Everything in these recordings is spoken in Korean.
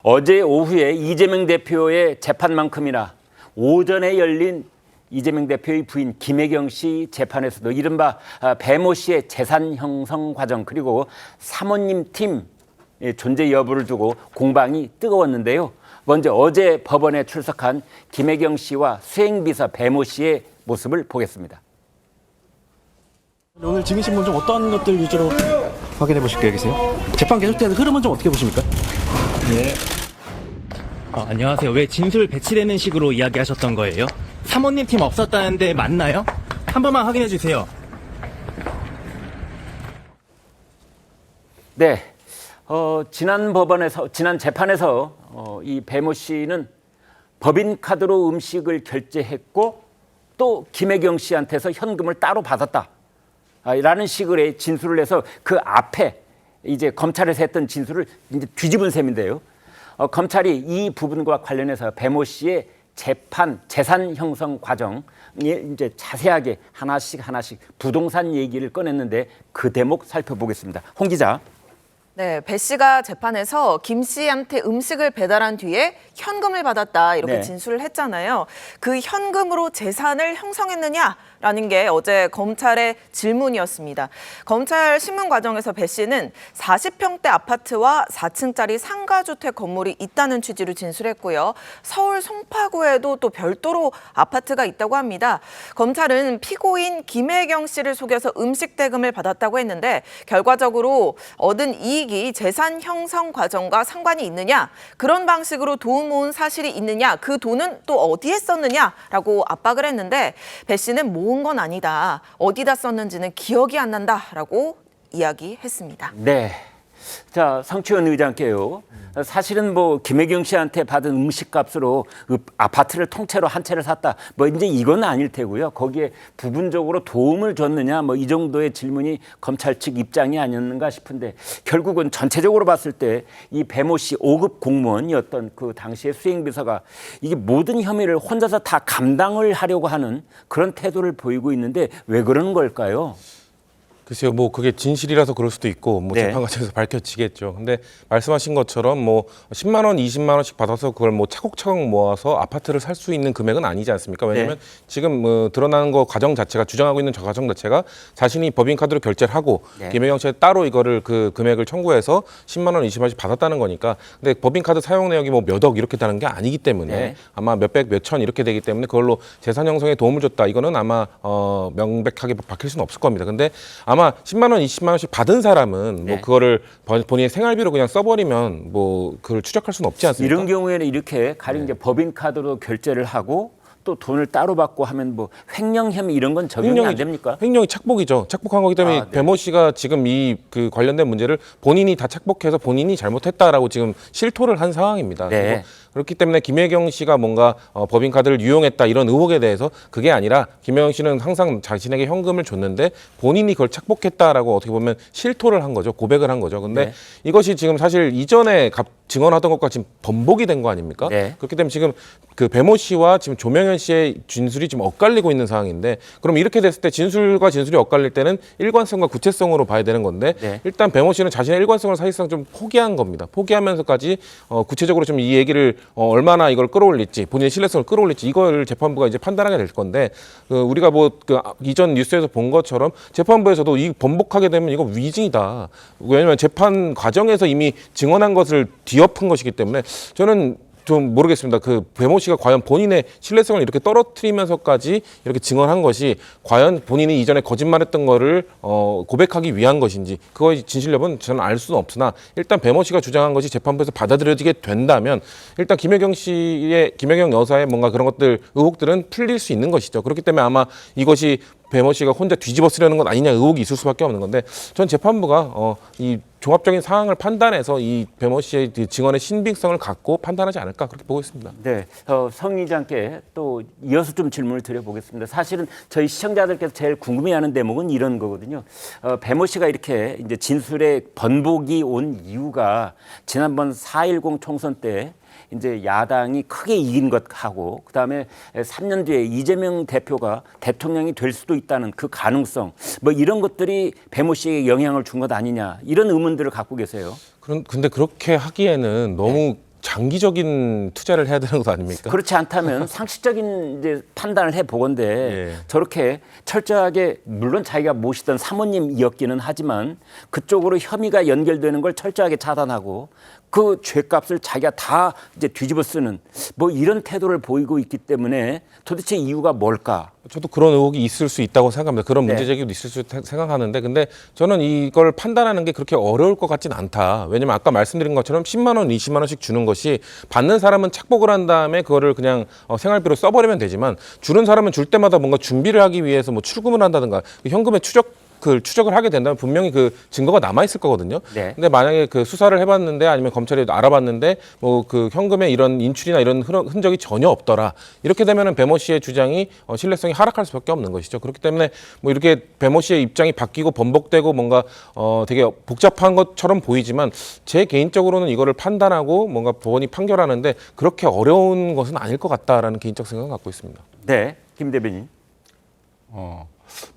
어제 오후에 이재명 대표의 재판만큼이나 오전에 열린 이재명 대표의 부인 김혜경 씨 재판에서도 이른바 배모 씨의 재산 형성 과정 그리고 사모님 팀 존재 여부를 두고 공방이 뜨거웠는데요. 먼저 어제 법원에 출석한 김혜경 씨와 수행비서 배모 씨의 모습을 보겠습니다. 오늘 증인신문 좀 어떤 것들 위주로 확인해 보실 계획이세요? 재판 계속되는 흐름은 좀 어떻게 보십니까? 네. 안녕하세요. 왜 진술 배치되는 식으로 이야기하셨던 거예요? 사모님 팀 없었다는데 맞나요? 한 번만 확인해 주세요. 네, 지난 재판에서 이 배모 씨는 법인카드로 음식을 결제했고 또 김혜경 씨한테서 현금을 따로 받았다. 라는 식으로 진술을 해서 그 앞에 이제 검찰에서 했던 진술을 이제 뒤집은 셈인데요. 검찰이 이 부분과 관련해서 배모 씨의 재산 형성 과정에 이제 자세하게 하나씩 부동산 얘기를 꺼냈는데 그 대목 살펴보겠습니다. 홍 기자. 네, 배 씨가 재판에서 김 씨한테 음식을 배달한 뒤에 현금을 받았다 이렇게 네. 진술을 했잖아요. 그 현금으로 재산을 형성했느냐라는 게 어제 검찰의 질문이었습니다. 검찰 신문 과정에서 배 씨는 40평대 아파트와 4층짜리 상가주택 건물이 있다는 취지로 진술했고요. 서울 송파구에도 또 별도로 아파트가 있다고 합니다. 검찰은 피고인 김혜경 씨를 속여서 음식 대금을 받았다고 했는데 결과적으로 얻은 이익이 재산 형성 과정과 상관이 있느냐, 그런 방식으로 돈 모은 사실이 있느냐, 그 돈은 또 어디에 썼느냐라고 압박을 했는데 배 씨는 모은 건 아니다, 어디다 썼는지는 기억이 안 난다라고 이야기했습니다. 네. 자, 성추현 의장께요. 사실은 뭐 김혜경 씨한테 받은 음식값으로 아파트를 통째로 한 채를 샀다. 뭐 이제 이건 아닐 테고요. 거기에 부분적으로 도움을 줬느냐 뭐 이 정도의 질문이 검찰 측 입장이 아니었는가 싶은데 결국은 전체적으로 봤을 때 이 배모 씨 5급 공무원이었던 그 당시의 수행비서가 이게 모든 혐의를 혼자서 다 감당을 하려고 하는 그런 태도를 보이고 있는데 왜 그러는 걸까요? 글쎄요, 뭐 그게 진실이라서 그럴 수도 있고, 뭐 네. 재판 과정에서 밝혀지겠죠. 근데 말씀하신 것처럼 뭐 10만 원, 20만 원씩 받아서 그걸 뭐 차곡차곡 모아서 아파트를 살 수 있는 금액은 아니지 않습니까? 왜냐하면 네. 지금 지금 드러나는 거 과정 자체가 주장하고 있는 저 과정 자체가 자신이 법인카드로 결제를 하고 네. 김혜경 씨에 따로 이거를 그 금액을 청구해서 10만 원, 20만 원씩 받았다는 거니까. 근데 법인카드 사용 내역이 뭐 몇 억 이렇게 다는 게 아니기 때문에 네. 아마 몇백, 몇천 이렇게 되기 때문에 그걸로 재산 형성에 도움을 줬다. 이거는 아마 명백하게 밝힐 수는 없을 겁니다. 근데 아마 10만 원, 20만 원씩 받은 사람은 뭐 네. 그거를 본인의 생활비로 그냥 써버리면 뭐 그걸 추적할 수는 없지 않습니까? 이런 경우에는 이렇게 가령 이제 법인카드로 결제를 하고 또 돈을 따로 받고 하면 뭐 횡령 혐의 이런 건 적용이 안 됩니까? 횡령이 착복이죠. 착복한 거기 때문에 아, 네. 배모 씨가 지금 이 그 관련된 문제를 본인이 다 착복해서 본인이 잘못했다라고 지금 실토를 한 상황입니다. 네. 그리고 그렇기 때문에 김혜경 씨가 뭔가 법인카드를 유용했다 이런 의혹에 대해서 그게 아니라 김혜경 씨는 항상 자신에게 현금을 줬는데 본인이 그걸 착복했다라고 어떻게 보면 실토를 한 거죠. 고백을 한 거죠. 근데 네. 이것이 지금 사실 이전에 증언하던 것과 지금 번복이 된 거 아닙니까? 네. 그렇기 때문에 지금 그 배모 씨와 지금 조명현 씨의 진술이 지금 엇갈리고 있는 상황인데 그럼 이렇게 됐을 때 진술과 진술이 엇갈릴 때는 일관성과 구체성으로 봐야 되는 건데 네. 일단 배모 씨는 자신의 일관성을 사실상 좀 포기한 겁니다. 포기하면서까지 구체적으로 좀 이 얘기를 얼마나 이걸 끌어올릴지 본인의 신뢰성을 끌어올릴지 이걸 재판부가 이제 판단하게 될 건데 우리가 뭐 그 이전 뉴스에서 본 것처럼 재판부에서도 이 번복하게 되면 이거 위증이다. 왜냐하면 재판 과정에서 이미 증언한 것을 뒤엎은 것이기 때문에 저는 좀 모르겠습니다. 그 배모 씨가 과연 본인의 신뢰성을 이렇게 떨어뜨리면서까지 이렇게 증언한 것이 과연 본인이 이전에 거짓말했던 거를 고백하기 위한 것인지 그거의 진실 여부는 저는 알 수는 없으나 일단 배모 씨가 주장한 것이 재판부에서 받아들여지게 된다면 일단 김혜경 여사의 뭔가 그런 것들 의혹들은 풀릴 수 있는 것이죠. 그렇기 때문에 아마 이것이 배모 씨가 혼자 뒤집어 쓰려는 것 아니냐 의혹이 있을 수밖에 없는 건데 전 재판부가 이 종합적인 상황을 판단해서 이 배모 씨의 증언의 신빙성을 갖고 판단하지 않을까 그렇게 보고 있습니다. 네, 성 의장께 또 이어서 좀 질문을 드려보겠습니다. 사실은 저희 시청자들께서 제일 궁금해하는 대목은 이런 거거든요. 배모 씨가 이렇게 이제 진술에 번복이 온 이유가 지난번 4.10 총선 때 이제 야당이 크게 이긴 것하고 그다음에 3년 뒤에 이재명 대표가 대통령이 될 수도 있다는 그 가능성 뭐 이런 것들이 배모 씨에게 영향을 준 것 아니냐 이런 의문들을 갖고 계세요. 근데 그렇게 하기에는 너무 장기적인 투자를 해야 되는 것 아닙니까? 그렇지 않다면 상식적인 이제 판단을 해 보건데 예. 저렇게 철저하게 물론 자기가 모시던 사모님이었기는 하지만 그쪽으로 혐의가 연결되는 걸 철저하게 차단하고 그 죄값을 자기가 다 이제 뒤집어 쓰는 뭐 이런 태도를 보이고 있기 때문에 도대체 이유가 뭘까? 저도 그런 의혹이 있을 수 있다고 생각합니다. 그런 문제 제기도 있을 수 생각하는데 근데 저는 이걸 판단하는 게 그렇게 어려울 것 같진 않다. 왜냐면 아까 말씀드린 것처럼 10만 원, 20만 원씩 주는 것이 받는 사람은 착복을 한 다음에 그거를 그냥 생활비로 써버리면 되지만 주는 사람은 줄 때마다 뭔가 준비를 하기 위해서 뭐 출금을 한다든가 현금의 추적을 하게 된다면 분명히 그 증거가 남아 있을 거거든요. 네. 근데 만약에 그 수사를 해봤는데 아니면 검찰이 알아봤는데 뭐 그 현금의 이런 인출이나 이런 흔적이 전혀 없더라. 이렇게 되면은 배모 씨의 주장이 신뢰성이 하락할 수밖에 없는 것이죠. 그렇기 때문에 뭐 이렇게 배모 씨의 입장이 바뀌고 번복되고 뭔가 되게 복잡한 것처럼 보이지만 제 개인적으로는 이거를 판단하고 뭔가 법원이 판결하는데 그렇게 어려운 것은 아닐 것 같다라는 개인적 생각을 갖고 있습니다. 네, 김 대변인.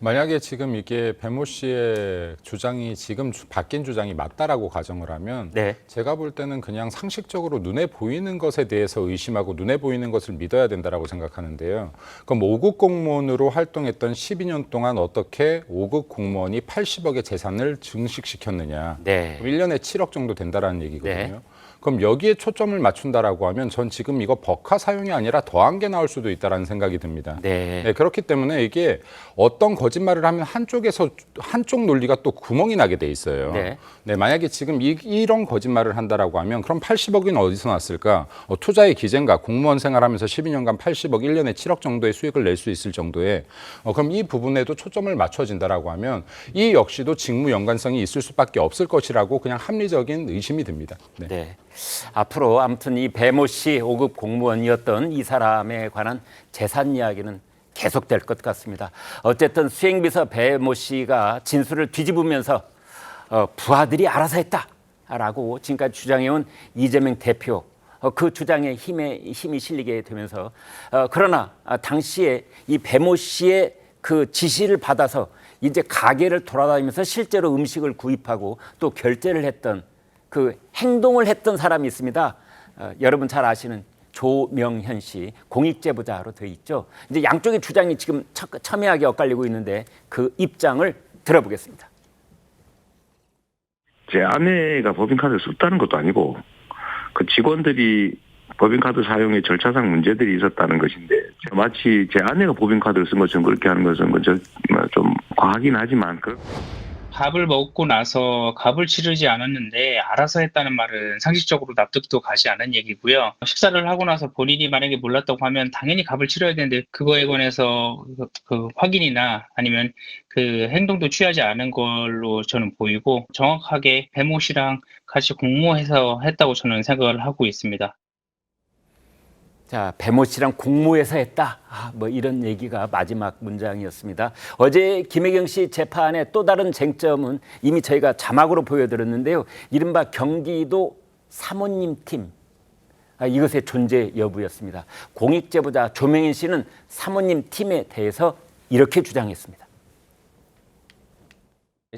만약에 지금 이게 배모 씨의 주장이 지금 바뀐 주장이 맞다라고 가정을 하면 네. 제가 볼 때는 그냥 상식적으로 눈에 보이는 것에 대해서 의심하고 눈에 보이는 것을 믿어야 된다라고 생각하는데요. 그럼 5급 공무원으로 활동했던 12년 동안 어떻게 5급 공무원이 80억의 재산을 증식시켰느냐. 네. 1년에 7억 정도 된다라는 얘기거든요. 네. 그럼 여기에 초점을 맞춘다라고 하면 전 지금 이거 법화 사용이 아니라 더한 게 나올 수도 있다라는 생각이 듭니다. 네. 그렇기 때문에 이게 어떤 거짓말을 하면 한쪽 논리가 또 구멍이 나게 돼 있어요. 네. 만약에 지금 이런 거짓말을 한다라고 하면 그럼 80억은 어디서 났을까? 투자의 기재인가? 공무원 생활하면서 12년간 80억, 1년에 7억 정도의 수익을 낼 수 있을 정도의 그럼 이 부분에도 초점을 맞춰진다라고 하면 이 역시도 직무 연관성이 있을 수밖에 없을 것이라고 그냥 합리적인 의심이 듭니다. 네. 네. 앞으로 아무튼 이 배모 씨 5급 공무원이었던 이 사람에 관한 재산 이야기는 계속될 것 같습니다. 어쨌든 수행비서 배모 씨가 진술을 뒤집으면서 부하들이 알아서 했다라고 지금까지 주장해온 이재명 대표 그 주장에 힘이 실리게 되면서 그러나 당시에 이 배모 씨의 그 지시를 받아서 이제 가게를 돌아다니면서 실제로 음식을 구입하고 또 결제를 했던 그 행동을 했던 사람이 있습니다. 여러분 잘 아시는 조명현 씨 공익제보자로 되어 있죠. 이제 양쪽의 주장이 지금 첨예하게 엇갈리고 있는데 그 입장을 들어보겠습니다. 제 아내가 법인카드를 썼다는 것도 아니고 그 직원들이 법인카드 사용에 절차상 문제들이 있었다는 것인데 마치 제 아내가 법인카드를 쓴 것처럼 그렇게 하는 것은 좀 과하긴 하지만 밥을 먹고 나서 값을 치르지 않았는데 알아서 했다는 말은 상식적으로 납득도 가지 않은 얘기고요. 식사를 하고 나서 본인이 만약에 몰랐다고 하면 당연히 값을 치러야 되는데 그거에 관해서 그 확인이나 아니면 그 행동도 취하지 않은 걸로 저는 보이고 정확하게 배모 씨랑 같이 공모해서 했다고 저는 생각을 하고 있습니다. 자, 배모 씨랑 공모해서 했다. 뭐 이런 얘기가 마지막 문장이었습니다. 어제 김혜경 씨 재판의 또 다른 쟁점은 이미 저희가 자막으로 보여드렸는데요. 이른바 경기도 사모님 팀. 이것의 존재 여부였습니다. 공익제보자 조명인 씨는 사모님 팀에 대해서 이렇게 주장했습니다.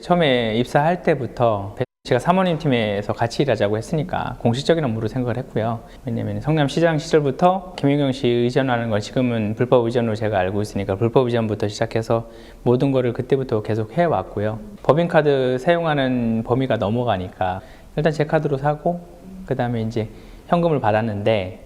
처음에 입사할 때부터 제가 사모님 팀에서 같이 일하자고 했으니까 공식적인 업무로 생각을 했고요. 왜냐하면 성남시장 시절부터 김혜경 씨 의전하는 걸 지금은 불법 의전으로 제가 알고 있으니까 불법 의전부터 시작해서 모든 거를 그때부터 계속 해왔고요. 법인카드 사용하는 범위가 넘어가니까 일단 제 카드로 사고 그 다음에 이제 현금을 받았는데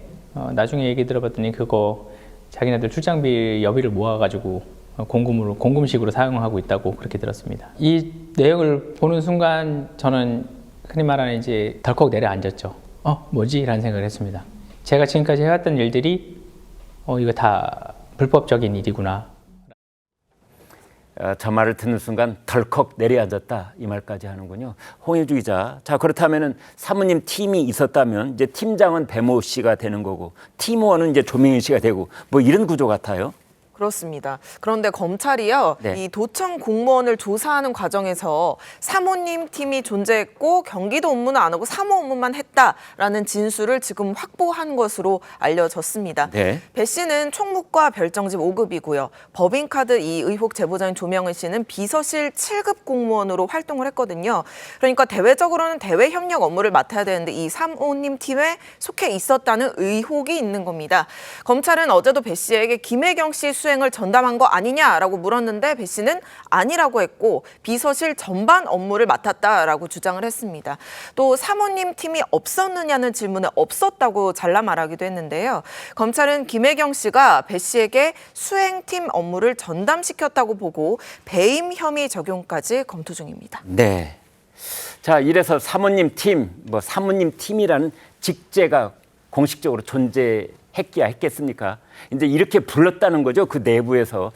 나중에 얘기 들어봤더니 그거 자기네들 출장비 여비를 모아가지고 공금식으로 사용하고 있다고 그렇게 들었습니다. 이 내용을 보는 순간 저는 흔히 말하는 이제 덜컥 내려앉았죠. 뭐지? 라는 생각을 했습니다. 제가 지금까지 해왔던 일들이 이거 다 불법적인 일이구나. 저 말을 듣는 순간 덜컥 내려앉았다 이 말까지 하는군요. 홍일주 기자, 자 그렇다면은 사모님 팀이 있었다면 이제 팀장은 배모 씨가 되는 거고 팀원은 이제 조명인 씨가 되고 뭐 이런 구조 같아요. 그렇습니다. 그런데 검찰이요, 네. 이 도청 공무원을 조사하는 과정에서 사모님 팀이 존재했고 경기도 업무는 안 하고 사모 업무만 했다라는 진술을 지금 확보한 것으로 알려졌습니다. 네. 배 씨는 총무과 별정직 5급이고요. 법인카드 이 의혹 제보자인 조명은 씨는 비서실 7급 공무원으로 활동을 했거든요. 그러니까 대외적으로는 대외 협력 업무를 맡아야 되는데 이 사모님 팀에 속해 있었다는 의혹이 있는 겁니다. 검찰은 어제도 배 씨에게 김혜경 씨 수행을 전담한 거 아니냐라고 물었는데 배 씨는 아니라고 했고 비서실 전반 업무를 맡았다라고 주장을 했습니다. 또 사모님 팀이 없었느냐는 질문에 없었다고 잘라 말하기도 했는데요. 검찰은 김혜경 씨가 배 씨에게 수행팀 업무를 전담시켰다고 보고 배임 혐의 적용까지 검토 중입니다. 네. 자, 이래서 사모님 팀, 사모님 팀이라는 직제가 공식적으로 존재했기야 했겠습니까? 이제 이렇게 불렀다는 거죠. 그 내부에서.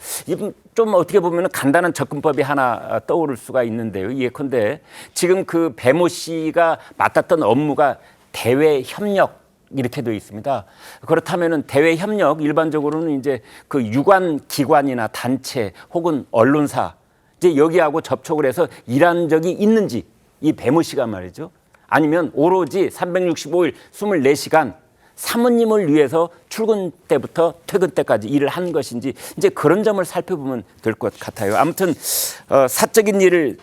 좀 어떻게 보면 간단한 접근법이 하나 떠오를 수가 있는데요. 예컨대 지금 그 배모 씨가 맡았던 업무가 대외 협력 이렇게 되어 있습니다. 그렇다면은 대외 협력 일반적으로는 이제 그 유관 기관이나 단체 혹은 언론사 이제 여기하고 접촉을 해서 일한 적이 있는지 이 배모 씨가 말이죠. 아니면 오로지 365일 24시간 사모님을 위해서 출근 때부터 퇴근 때까지 일을 한 것인지 이제 그런 점을 살펴보면 될 것 같아요. 아무튼 사적인 일을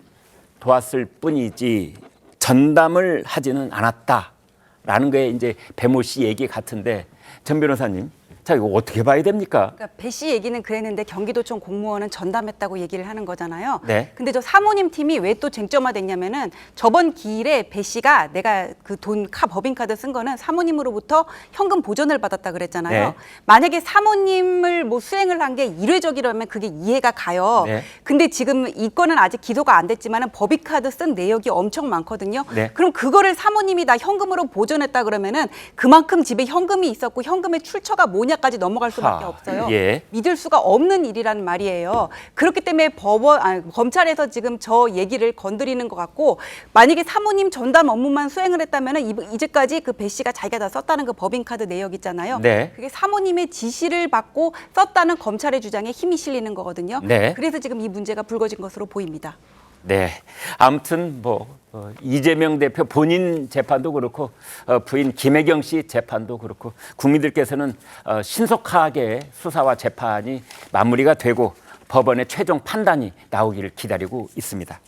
도왔을 뿐이지 전담을 하지는 않았다라는 게 이제 배모 씨 얘기 같은데 전 변호사님, 자 이거 어떻게 봐야 됩니까? 그러니까 배 씨 얘기는 그랬는데 경기도청 공무원은 전담했다고 얘기를 하는 거잖아요. 네. 근데 저 사모님 팀이 왜 또 쟁점화됐냐면은 저번 기일에 배 씨가 내가 그 돈 법인카드 쓴 거는 사모님으로부터 현금 보전을 받았다 그랬잖아요. 네. 만약에 사모님을 뭐 수행을 한 게 일회적이라면 그게 이해가 가요. 네. 근데 지금 이 건은 아직 기소가 안 됐지만은 법인카드 쓴 내역이 엄청 많거든요. 네. 그럼 그거를 사모님이 다 현금으로 보존했다 그러면은 그만큼 집에 현금이 있었고 현금의 출처가 뭐냐까지 넘어갈 수밖에 없어요. 예. 믿을 수가 없는 일이란 말이에요. 그렇기 때문에 검찰에서 지금 저 얘기를 건드리는 것 같고 만약에 사모님 전담 업무만 수행을 했다면 이제까지 그 배 씨가 자기가 다 썼다는 그 법인카드 내역 있잖아요. 네. 그게 사모님의 지시를 받고 썼다는 검찰의 주장에 힘이 실리는 거거든요. 네. 그래서 지금 이 문제가 불거진 것으로 보입니다. 네. 아무튼 이재명 대표 본인 재판도 그렇고 부인 김혜경 씨 재판도 그렇고 국민들께서는 신속하게 수사와 재판이 마무리가 되고 법원의 최종 판단이 나오기를 기다리고 있습니다.